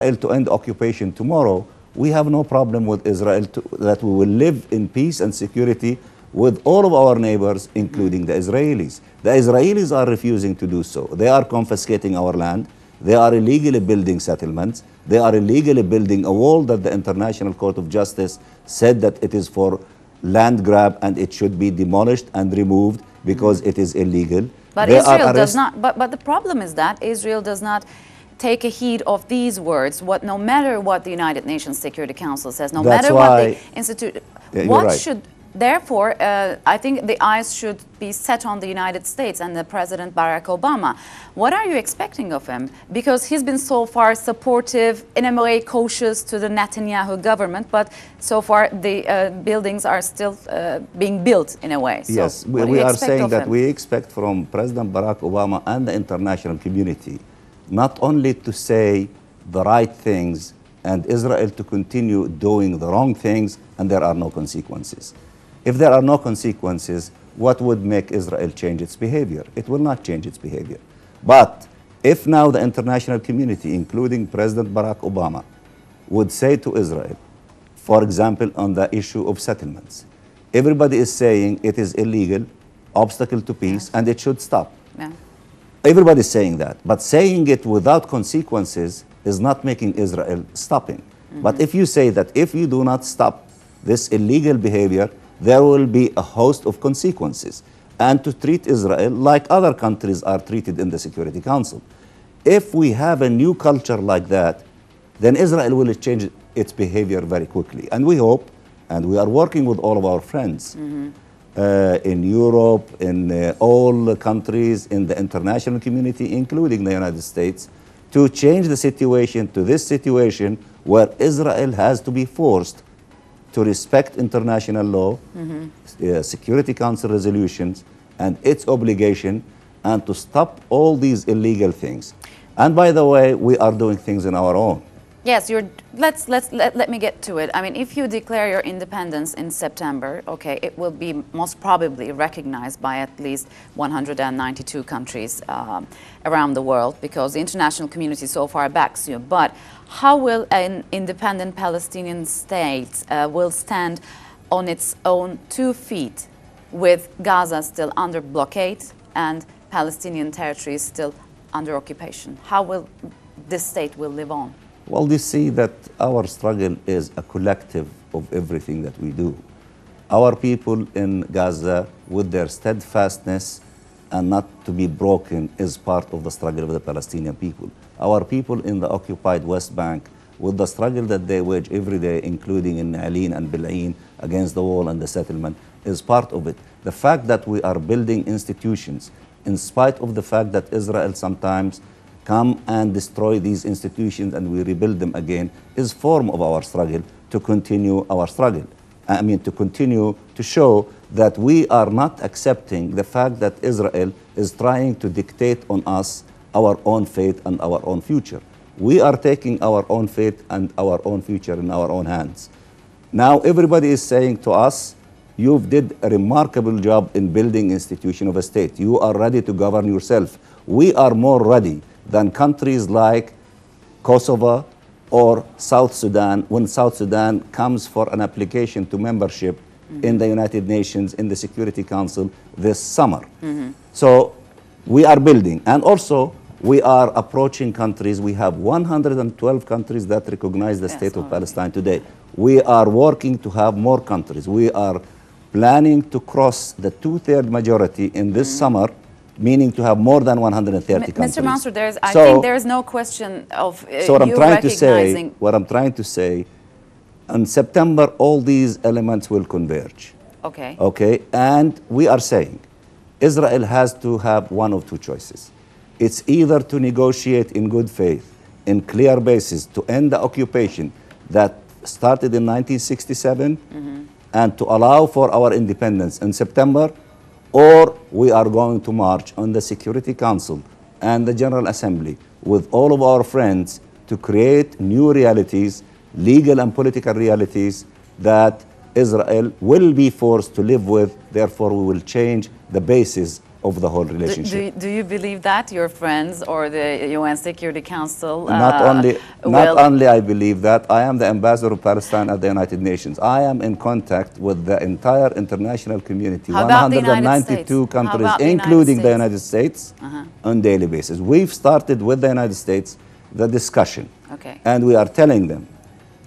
Israel to end occupation tomorrow, we have no problem with Israel that we will live in peace and security with all of our neighbors, including the Israelis. The Israelis are refusing to do so. They are confiscating our land. They are illegally building settlements. They are illegally building a wall that the International Court of Justice said that it is for land grab and it should be demolished and removed because it is illegal. But Israel does not. But the problem is that Israel does not take a heed of these words. No matter what the United Nations Security Council says, no matter what the institute, what should. Therefore, I think the eyes should be set on the United States and the President Barack Obama. What are you expecting of him? Because he's been so far supportive, in a way cautious to the Netanyahu government, but so far the buildings are still being built in a way. So yes, we are saying that we expect from President Barack Obama and the international community not only to say the right things and Israel to continue doing the wrong things and there are no consequences. If there are no consequences, what would make Israel change its behavior? It will not change its behavior. But if now the international community, including President Barack Obama, would say to Israel, for example, on the issue of settlements, everybody is saying it is illegal, obstacle to peace, and it should stop. Yeah. Everybody is saying that. But saying it without consequences is not making Israel stopping. But if you say that if you do not stop this illegal behavior, there will be a host of consequences, and to treat Israel like other countries are treated in the Security Council. If we have a new culture like that, then Israel will change its behavior very quickly. And we hope, and we are working with all of our friends in Europe, in all countries, in the international community, including the United States, to change the situation to this situation where Israel has to be forced to respect international law, Security Council resolutions, and its obligation, and to stop all these illegal things. And by the way, we are doing things on our own. Yes, let me get to it. I mean, if you declare your independence in September, okay, it will be most probably recognized by at least 192 countries around the world because the international community so far backs you. But how will an independent Palestinian state will stand on its own 2 feet with Gaza still under blockade and Palestinian territories still under occupation? How will this state will live on? Well, you see that our struggle is a collective of everything that we do. Our people in Gaza, with their steadfastness and not to be broken, is part of the struggle of the Palestinian people. Our people in the occupied West Bank, with the struggle that they wage every day, including in Aleen and Bil'in, against the wall and the settlement, is part of it. The fact that we are building institutions, in spite of the fact that Israel sometimes come and destroy these institutions and we rebuild them again, is form of our struggle to continue our struggle. I mean, to continue to show that we are not accepting the fact that Israel is trying to dictate on us our own fate and our own future. We are taking our own fate and our own future in our own hands. Now everybody is saying to us, you've did a remarkable job in building institution of a state. You are ready to govern yourself. We are more ready than countries like Kosovo or South Sudan, when South Sudan comes for an application to membership in the United Nations, in the Security Council this summer. So we are building, and also we are approaching countries. We have 112 countries that recognize the state of Palestine today. We are working to have more countries. We are planning to cross the 2/3 majority in this summer, meaning to have more than 130 countries. Mr. Mansour, I think there is no question of so what I'm trying to say, in September, all these elements will converge. Okay. Okay, and we are saying Israel has to have one of 2 choices. It's either to negotiate in good faith, in clear basis, to end the occupation that started in 1967 and to allow for our independence in September, or we are going to march on the Security Council and the General Assembly with all of our friends to create new realities, legal and political realities that Israel will be forced to live with. Therefore, we will change the basis of the whole relationship. Do you believe that your friends or the UN Security Council Not only I believe that, I am the ambassador of Palestine at the United Nations. I am in contact with the entire international community, How about the 192 countries, How about including the United United States, on daily basis. We've started with the United States the discussion, and we are telling them,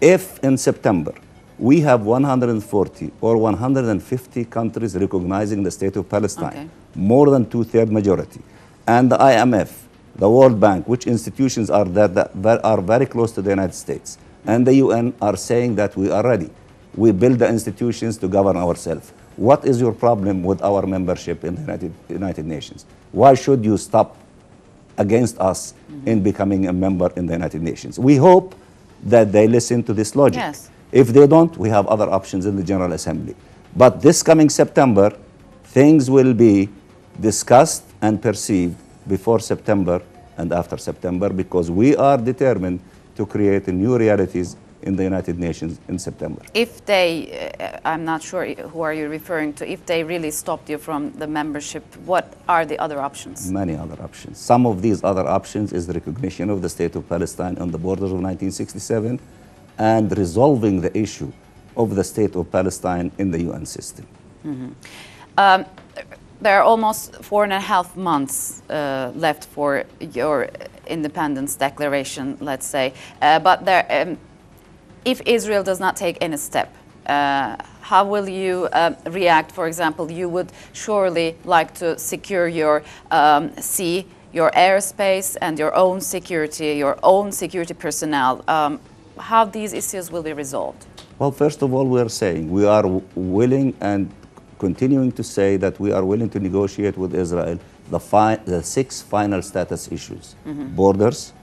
if in September we have 140 or 150 countries recognizing the state of Palestine, more than two-thirds majority, and the IMF, the World Bank, which institutions are that are very close to the United States, and the UN are saying that we are ready. We build the institutions to govern ourselves. What is your problem with our membership in the United Nations? Why should you stop against us in becoming a member in the United Nations? We hope that they listen to this logic. Yes. If they don't, we have other options in the General Assembly. But this coming September, things will be discussed and perceived before September and after September, because we are determined to create new realities in the United Nations in September. If they, I'm not sure who are you referring to, if they really stopped you from the membership, what are the other options? Many other options. Some of these other options is the recognition of the state of Palestine on the borders of 1967 and resolving the issue of the state of Palestine in the UN system. There are almost 4.5 months left for your independence declaration, let's say. But there, if Israel does not take any step, how will you react? For example, you would surely like to secure your sea, your airspace, and your own security personnel. How these issues will be resolved? Well, first of all, we are saying we are willing and continuing to say that we are willing to negotiate with Israel the 6 final status issues: borders,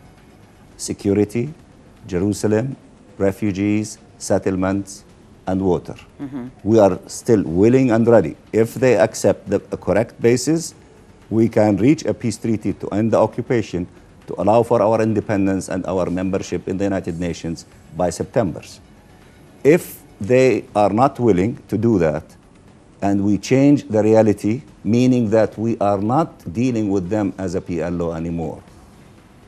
security, Jerusalem, refugees, settlements, and water. We are still willing and ready. If they accept the correct basis, we can reach a peace treaty to end the occupation, to allow for our independence and our membership in the United Nations by September. If they are not willing to do that, and we change the reality, meaning that we are not dealing with them as a PLO anymore,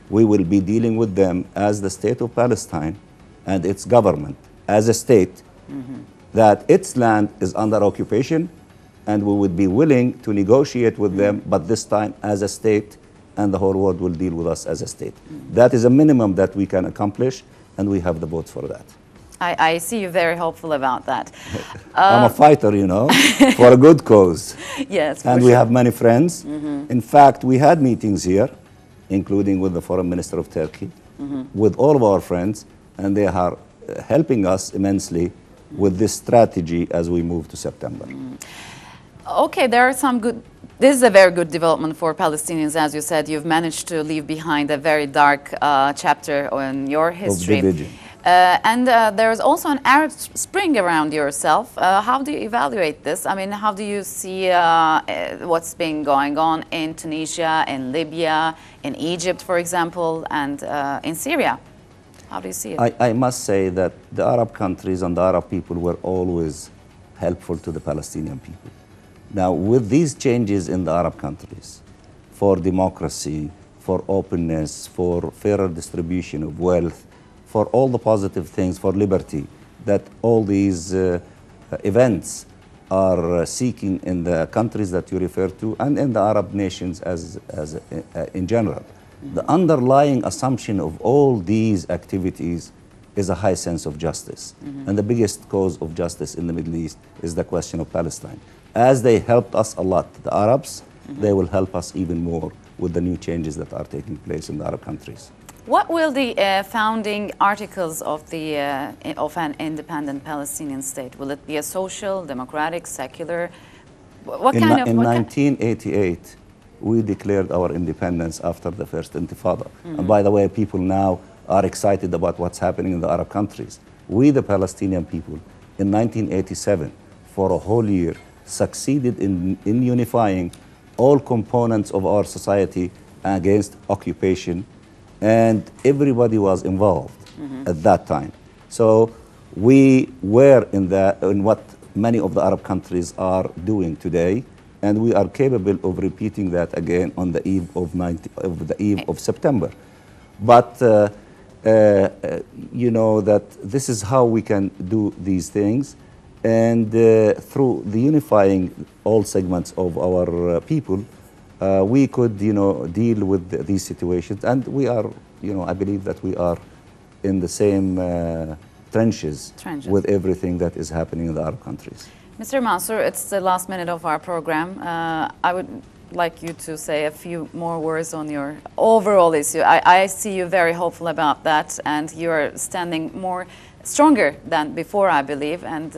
we will be dealing with them as the state of Palestine and its government, as a state, that its land is under occupation, and we would be willing to negotiate with them, but this time as a state, and the whole world will deal with us as a state. That is a minimum that we can accomplish, and we have the votes for that. I see you very hopeful about that. I'm a fighter, you know, for a good cause. Yes, and we have many friends. In fact, we had meetings here, including with the foreign minister of Turkey, with all of our friends, and they are helping us immensely with this strategy as we move to September. Okay, there are some good. This is a very good development for Palestinians. As you said, you've managed to leave behind a very dark chapter in your history. Of division. And there's also an Arab Spring around yourself. How do you evaluate this? I mean, how do you see what's been going on in Tunisia, in Libya, in Egypt, for example, and in Syria? How do you see it? I must say that the Arab countries and the Arab people were always helpful to the Palestinian people. Now, with these changes in the Arab countries, for democracy, for openness, for fairer distribution of wealth, for all the positive things, for liberty, that all these events are seeking in the countries that you refer to and in the Arab nations in general. The underlying assumption of all these activities is a high sense of justice. And the biggest cause of justice in the Middle East is the question of Palestine. As they helped us a lot, the Arabs, they will help us even more with the new changes that are taking place in the Arab countries. What will the founding articles of an independent Palestinian state? Will it be a social, democratic, secular? What kind of? In 1988, we declared our independence after the first Intifada. And by the way, people now are excited about what's happening in the Arab countries. We, the Palestinian people, in 1987, for a whole year, succeeded in unifying all components of our society against occupation, and everybody was involved at that time. So we were in what many of the Arab countries are doing today, and we are capable of repeating that again on the eve of September. But you know that this is how we can do these things, and through the unifying all segments of our people, we could, you know, deal with these situations. And we are, you know, I believe that we are in the same trenches with everything that is happening in the Arab countries. Mr. Mansour, it's the last minute of our program. I would like you to say a few more words on your overall issue. I see you very hopeful about that, and you're standing stronger than before, I believe. And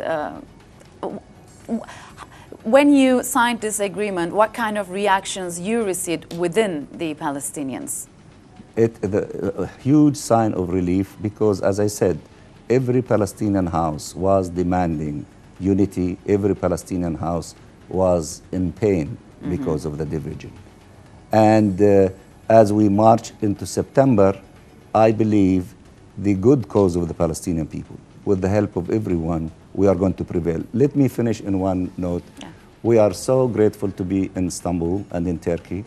when you signed this agreement, what kind of reactions you received within the Palestinians? A huge sign of relief, because, as I said, every Palestinian house was demanding unity. Every Palestinian house was in pain because of the division. And as we march into September, I believe the good cause of the Palestinian people, with the help of everyone, we are going to prevail. Let me finish in one note. Yeah. We are so grateful to be in Istanbul and in Turkey.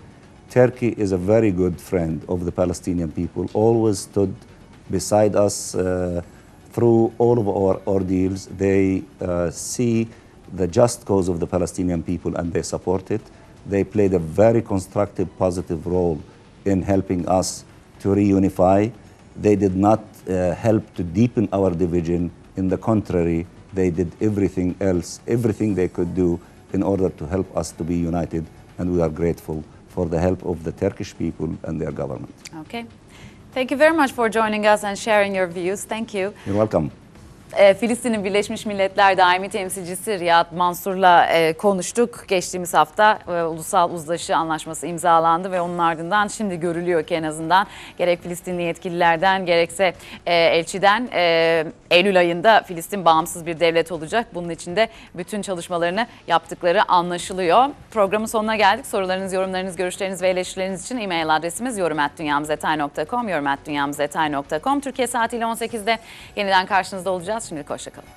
Turkey is a very good friend of the Palestinian people, always stood beside us through all of our ordeals. They see the just cause of the Palestinian people and they support it. They played a very constructive, positive role in helping us to reunify. They did not help to deepen our division. In the contrary, they did everything else, everything they could do in order to help us to be united, and we are grateful for the help of the Turkish people and their government. Okay. Thank you very much for joining us and sharing your views. Thank you. You're welcome. Filistin'in Birleşmiş Milletler Daimi Temsilcisi Riyad Mansour'la konuştuk. Geçtiğimiz hafta Ulusal Uzlaşı Anlaşması imzalandı ve onun ardından şimdi görülüyor ki en azından gerek Filistinli yetkililerden gerekse elçiden Eylül ayında Filistin bağımsız bir devlet olacak. Bunun için de bütün çalışmalarını yaptıkları anlaşılıyor. Programın sonuna geldik. Sorularınız, yorumlarınız, görüşleriniz ve eleştirileriniz için e-mail adresimiz yorum@dünyamizDetay.com, yorum@dünyamizDetay.com. Türkiye saatiyle 18'de yeniden karşınızda olacağız. Şimdilik hoşça kalın.